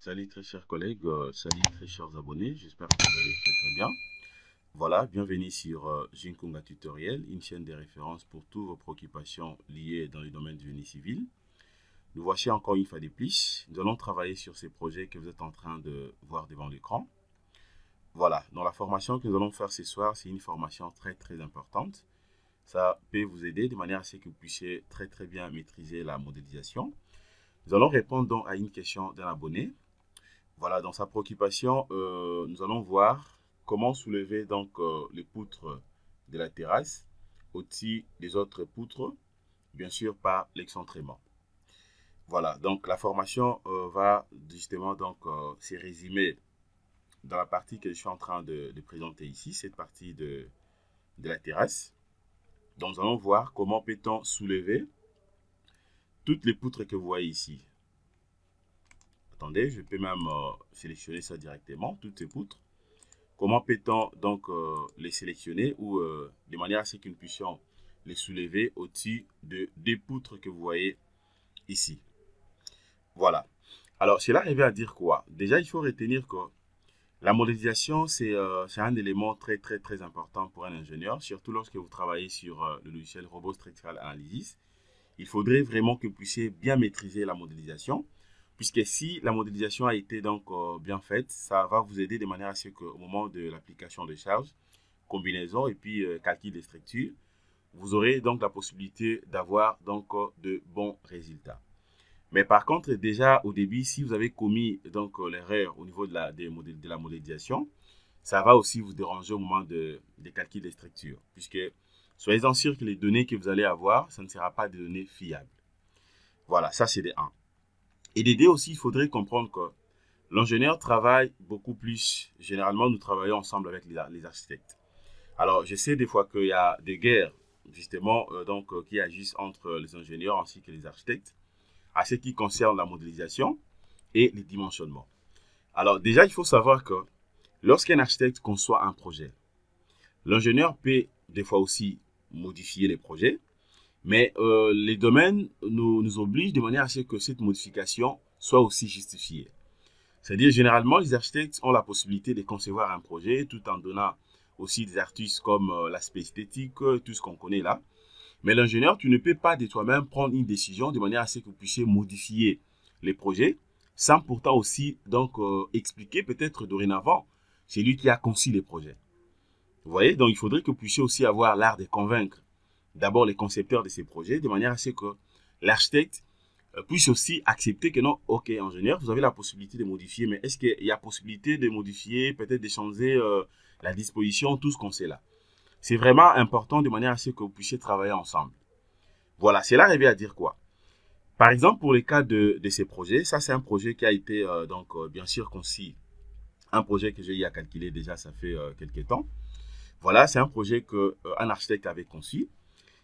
Salut très chers collègues, salut très chers abonnés, j'espère que vous allez très très bien. Voilà, bienvenue sur Jinkunga Tutoriel, une chaîne de référence pour toutes vos préoccupations liées dans le domaine du génie civil. Nous voici encore une fois de plus. Nous allons travailler sur ces projets que vous êtes en train de voir devant l'écran. Voilà, dans la formation que nous allons faire ce soir, c'est une formation très très importante. Ça peut vous aider de manière à ce que vous puissiez très très bien maîtriser la modélisation. Nous allons répondre donc à une question d'un abonné. Voilà, dans sa préoccupation, nous allons voir comment soulever donc les poutres de la terrasse au-dessus des autres poutres, bien sûr par l'excentrement. Voilà, donc la formation va justement donc se résumer dans la partie que je suis en train de présenter ici, cette partie de la terrasse. Donc nous allons voir comment peut-on soulever toutes les poutres que vous voyez ici. Attendez, je peux même sélectionner ça directement, toutes ces poutres. Comment peut-on donc les sélectionner ou de manière à ce que nous puissions les soulever au-dessus de deux poutres que vous voyez ici. Voilà. Alors, cela revient à dire quoi? Déjà, il faut retenir que la modélisation, c'est un élément très, très, très important pour un ingénieur, surtout lorsque vous travaillez sur le logiciel Robot Structural Analysis. Il faudrait vraiment que vous puissiez bien maîtriser la modélisation, puisque si la modélisation a été donc bien faite, ça va vous aider de manière à ce qu'au moment de l'application de charge, combinaison et puis calcul des structures, vous aurez donc la possibilité d'avoir donc de bons résultats. Mais par contre, déjà au début, si vous avez commis donc l'erreur au niveau de la modélisation, ça va aussi vous déranger au moment des calculs des structures, puisque soyez-en sûr que les données que vous allez avoir, ça ne sera pas des données fiables. Voilà, ça c'est des 1. Et des 2 aussi, il faudrait comprendre que l'ingénieur travaille beaucoup plus. Généralement, nous travaillons ensemble avec les architectes. Alors, je sais des fois qu'il y a des guerres, justement, qui agissent entre les ingénieurs ainsi que les architectes, à ce qui concerne la modélisation et les dimensionnements. Alors, déjà, il faut savoir que lorsqu'un architecte conçoit un projet, l'ingénieur peut des fois aussi modifier les projets, mais les domaines nous obligent de manière à ce que cette modification soit aussi justifiée. C'est-à-dire, généralement, les architectes ont la possibilité de concevoir un projet tout en donnant aussi des astuces comme l'aspect esthétique, tout ce qu'on connaît là. Mais l'ingénieur, tu ne peux pas de toi-même prendre une décision de manière à ce que vous puissiez modifier les projets sans pourtant aussi donc expliquer peut-être dorénavant c'est lui qui a conçu les projets. Vous voyez, donc il faudrait que vous puissiez aussi avoir l'art de convaincre d'abord les concepteurs de ces projets de manière à ce que l'architecte puisse aussi accepter que non, ok, ingénieur, vous avez la possibilité de modifier, mais est-ce qu'il y a possibilité de modifier, peut-être de changer la disposition, tout ce qu'on sait là. C'est vraiment important de manière à ce que vous puissiez travailler ensemble. Voilà, cela revient à dire quoi? Par exemple, pour le cas de ces projets, ça c'est un projet qui a été bien sûr conçu, un projet que j'ai eu à calculer déjà, ça fait quelques temps. Voilà, c'est un projet qu'un architecte avait conçu.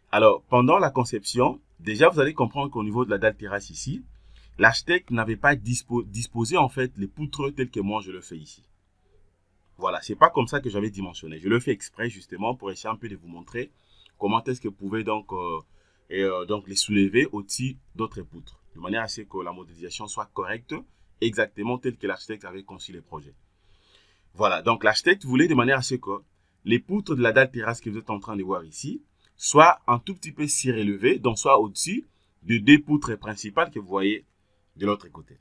Alors, pendant la conception, déjà vous allez comprendre qu'au niveau de la dalle terrasse ici, l'architecte n'avait pas disposé en fait les poutres telles que moi je le fais ici. Voilà, c'est pas comme ça que j'avais dimensionné. Je le fais exprès justement pour essayer un peu de vous montrer comment est-ce que vous pouvez donc les soulever au-dessus d'autres poutres, de manière à ce que la modélisation soit correcte, exactement telle que l'architecte avait conçu le projet. Voilà, donc l'architecte voulait de manière à ce que les poutres de la dalle terrasse que vous êtes en train de voir ici soient un tout petit peu surélevées, donc soit au-dessus de deux poutres principales que vous voyez de l'autre côté.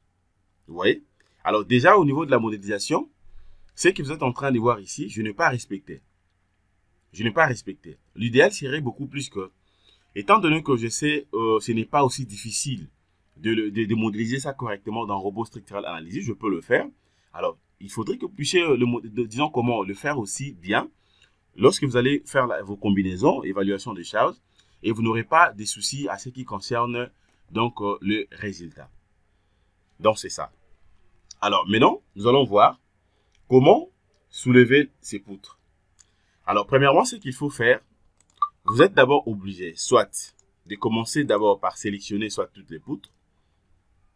Vous voyez? Alors déjà au niveau de la modélisation, ce que vous êtes en train de voir ici, je n'ai pas respecté. Je n'ai pas respecté. L'idéal serait beaucoup plus que, étant donné que je sais, ce n'est pas aussi difficile de modéliser ça correctement dans Robot Structural Analysis, je peux le faire. Alors, il faudrait que vous puissiez, disons comment, le faire aussi bien lorsque vous allez faire vos combinaisons, évaluation des charges, et vous n'aurez pas de soucis à ce qui concerne donc le résultat. Donc c'est ça. Alors maintenant, nous allons voir comment soulever ces poutres. Alors premièrement, ce qu'il faut faire, vous êtes d'abord obligé soit de commencer d'abord par sélectionner soit toutes les poutres.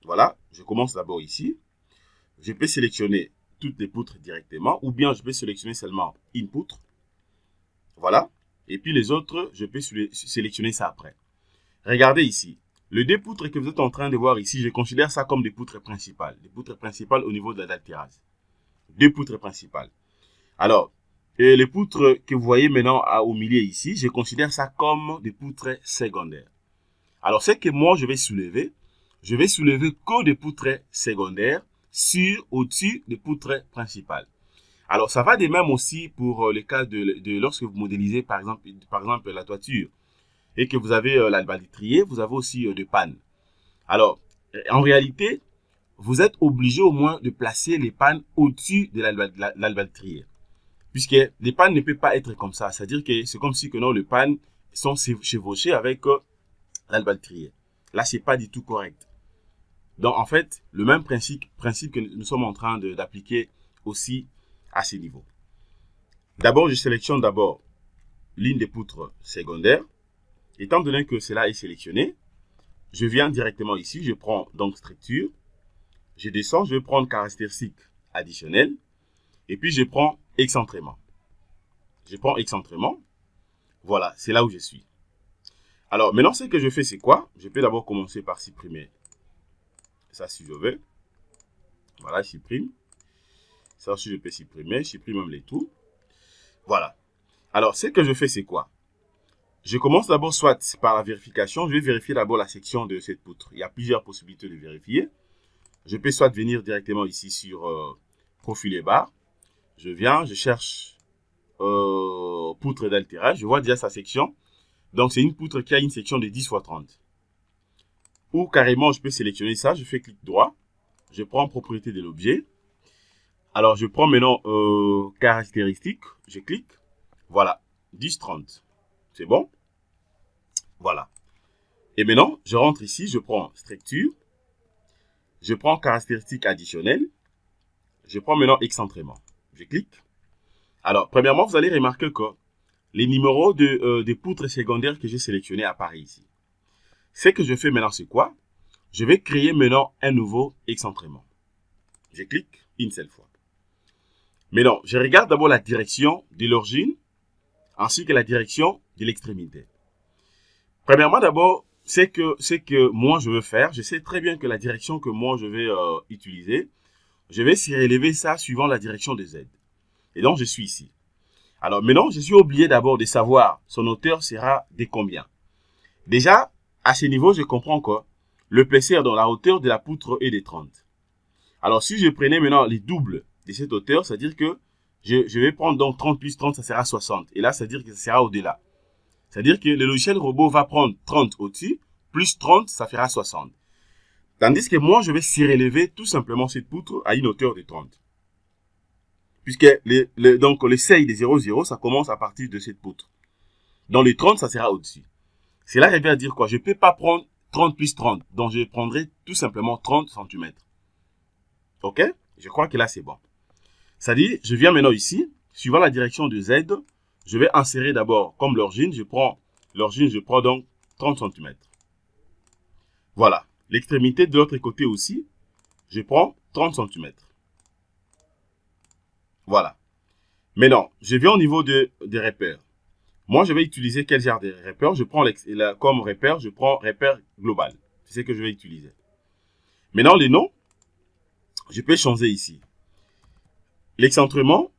Voilà, je commence d'abord ici. Je peux sélectionner toutes les poutres directement ou bien je peux sélectionner seulement une poutre. Voilà. Et puis les autres, je peux sélectionner ça après. Regardez ici. Les deux poutres que vous êtes en train de voir ici, je considère ça comme des poutres principales. Des poutres principales au niveau de l'adultérase. Deux poutres principales. Alors, les poutres que vous voyez maintenant au milieu ici, je considère ça comme des poutres secondaires. Alors, ce que moi je vais soulever que des poutres secondaires au-dessus des poutres principales. Alors, ça va de même aussi pour le cas de lorsque vous modélisez par exemple la toiture et que vous avez l'albalitrier, vous avez aussi des pannes. Alors, en réalité, vous êtes obligé au moins de placer les pannes au-dessus de l'albalitrier. Puisque les pannes ne peuvent pas être comme ça. C'est-à-dire que c'est comme si que non, les pannes sont chevauchées avec l'albalitrier. Là, c'est pas du tout correct. Donc, en fait, le même principe que nous sommes en train d'appliquer aussi à ce niveau. D'abord, je sélectionne d'abord l'une des poutres secondaires. Étant donné que cela est sélectionné, je viens directement ici, je prends donc structure, je descends, je vais prendre caractéristique additionnelle, et puis je prends excentrement. Je prends excentrement, voilà, c'est là où je suis. Alors, maintenant, ce que je fais, c'est quoi? Je peux d'abord commencer par supprimer ça si je veux. Voilà, je supprime. Ça aussi, je peux supprimer, je supprime même les trous. Voilà. Alors, ce que je fais, c'est quoi? Je commence d'abord soit par la vérification. Je vais vérifier d'abord la section de cette poutre. Il y a plusieurs possibilités de vérifier. Je peux soit venir directement ici sur profil et barre. Je viens, je cherche poutre d'altérage. Je vois déjà sa section. Donc, c'est une poutre qui a une section de 10 x 30. Ou carrément, je peux sélectionner ça. Je fais clic droit. Je prends propriété de l'objet. Alors, je prends maintenant caractéristiques. Je clique. Voilà, 10 30. C'est bon? Voilà. Et maintenant, je rentre ici, je prends structure, je prends caractéristique additionnelle, je prends maintenant excentrement. Je clique. Alors, premièrement, vous allez remarquer que les numéros des poutres secondaires que j'ai sélectionnés apparaissent ici. Ce que je fais maintenant, c'est quoi? Je vais créer maintenant un nouveau excentrement. Je clique une seule fois. Maintenant, je regarde d'abord la direction de l'origine, ainsi que la direction de l'extrémité. Premièrement, d'abord, c'est que moi je veux faire. Je sais très bien que la direction que moi je vais utiliser, je vais surélever ça suivant la direction de Z. Et donc, je suis ici. Alors, maintenant, je suis obligé d'abord de savoir son hauteur sera de combien. Déjà, à ce niveau, je comprends que le plaisir dans la hauteur de la poutre est de 30. Alors, si je prenais maintenant les doubles de cette hauteur, c'est-à-dire que je vais prendre donc 30 plus 30, ça sera 60. Et là, c'est-à-dire que ça sera au-delà. C'est-à-dire que le logiciel robot va prendre 30 au-dessus, plus 30, ça fera 60. Tandis que moi, je vais surélever tout simplement cette poutre à une hauteur de 30. Puisque donc le seuil des 0,0, ça commence à partir de cette poutre. Dans les 30, ça sera au-dessus. Cela revient à dire quoi? Je ne peux pas prendre 30 plus 30. Donc, je prendrai tout simplement 30 cm. OK? Je crois que là, c'est bon. C'est-à-dire, je viens maintenant ici, suivant la direction de Z, je vais insérer d'abord, comme l'origine, je prends donc 30 cm. Voilà. L'extrémité de l'autre côté aussi, je prends 30 cm. Voilà. Maintenant, je viens au niveau des repères. Moi, je vais utiliser quel genre de repère? Je prends comme repère, je prends repère global. C'est ce que je vais utiliser. Maintenant, les noms, je peux changer ici. L'excentrement,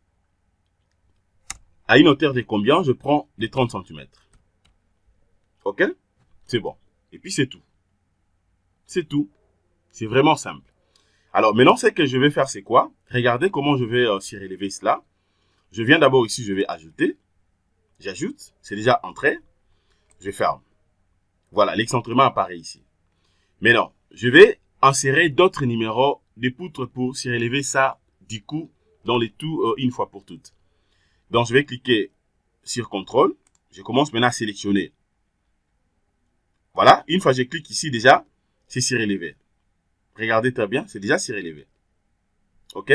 à une hauteur de combien? Je prends des 30 cm. OK? C'est bon. Et puis, c'est tout. C'est tout. C'est vraiment simple. Alors, maintenant, ce que je vais faire, c'est quoi? Regardez comment je vais surélever cela. Je viens d'abord ici, je vais ajouter. J'ajoute. C'est déjà entré. Je ferme. Voilà, l'excentrement apparaît ici. Maintenant, je vais insérer d'autres numéros de poutres pour surélever ça, du coup, dans les tout une fois pour toutes. Donc, je vais cliquer sur CTRL. Je commence maintenant à sélectionner. Voilà, une fois que je clique ici déjà, c'est surélevé. Regardez très bien, c'est déjà surélevé. OK?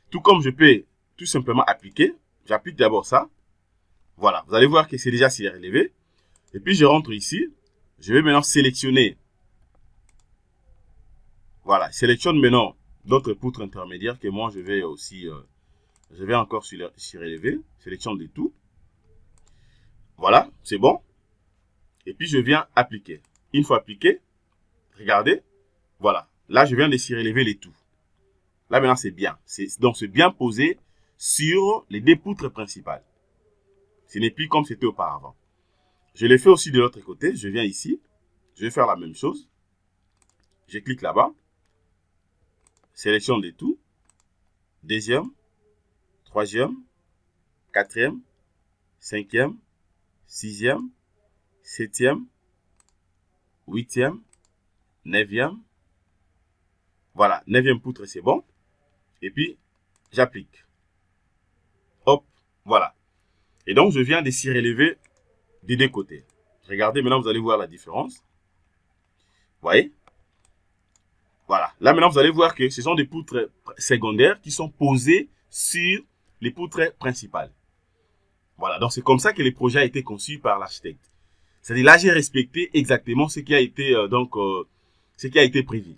Tout comme je peux tout simplement appliquer, j'applique d'abord ça. Voilà, vous allez voir que c'est déjà surélevé. Et puis je rentre ici, je vais maintenant sélectionner. Voilà, sélectionne maintenant d'autres poutres intermédiaires que moi je vais aussi, je vais encore surélever. Sélectionne de tout. Voilà, c'est bon. Et puis je viens appliquer. Une fois appliqué, regardez, voilà. Là, je viens de surélever les tout. Là, maintenant, c'est bien. Donc, c'est bien posé sur les deux poutres principales. Ce n'est plus comme c'était auparavant. Je l'ai fait aussi de l'autre côté. Je viens ici. Je vais faire la même chose. Je clique là-bas. Sélectionne les tout. Deuxième, troisième, quatrième, cinquième, sixième, septième, huitième, neuvième. Voilà, neuvième poutre, c'est bon. Et puis, j'applique. Hop, voilà. Et donc, je viens de surélever des deux côtés. Regardez, maintenant, vous allez voir la différence. Vous voyez? Voilà. Là, maintenant, vous allez voir que ce sont des poutres secondaires qui sont posées sur les poutres principales. Voilà. Donc, c'est comme ça que le projet a été conçu par l'architecte. C'est-à-dire, là, j'ai respecté exactement ce qui a été, ce qui a été prévu.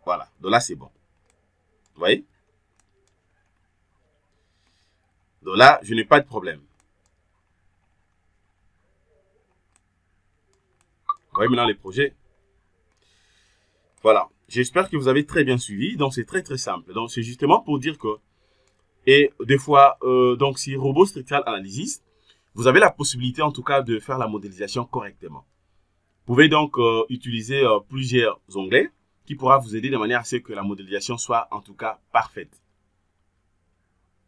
Voilà. Donc là, c'est bon. Vous voyez? Donc là, je n'ai pas de problème. Vous voyez maintenant les projets. Voilà. J'espère que vous avez très bien suivi. Donc, c'est très, très simple. Donc, c'est justement pour dire que, et des fois, donc, si Robot Structural Analysis, vous avez la possibilité, en tout cas, de faire la modélisation correctement. Vous pouvez donc utiliser plusieurs onglets qui pourra vous aider de manière à ce que la modélisation soit, en tout cas, parfaite.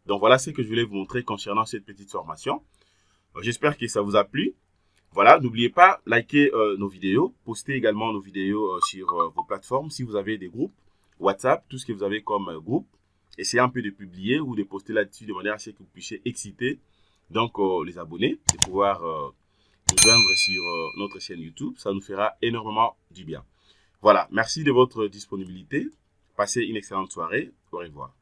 Donc, voilà ce que je voulais vous montrer concernant cette petite formation. J'espère que ça vous a plu. Voilà, n'oubliez pas, liker nos vidéos, postez également nos vidéos sur vos plateformes. Si vous avez des groupes, WhatsApp, tout ce que vous avez comme groupe, essayez un peu de publier ou de poster là-dessus de manière à ce que vous puissiez exciter donc les abonnés de pouvoir nous joindre sur notre chaîne YouTube. Ça nous fera énormément du bien. Voilà, merci de votre disponibilité. Passez une excellente soirée. Au revoir.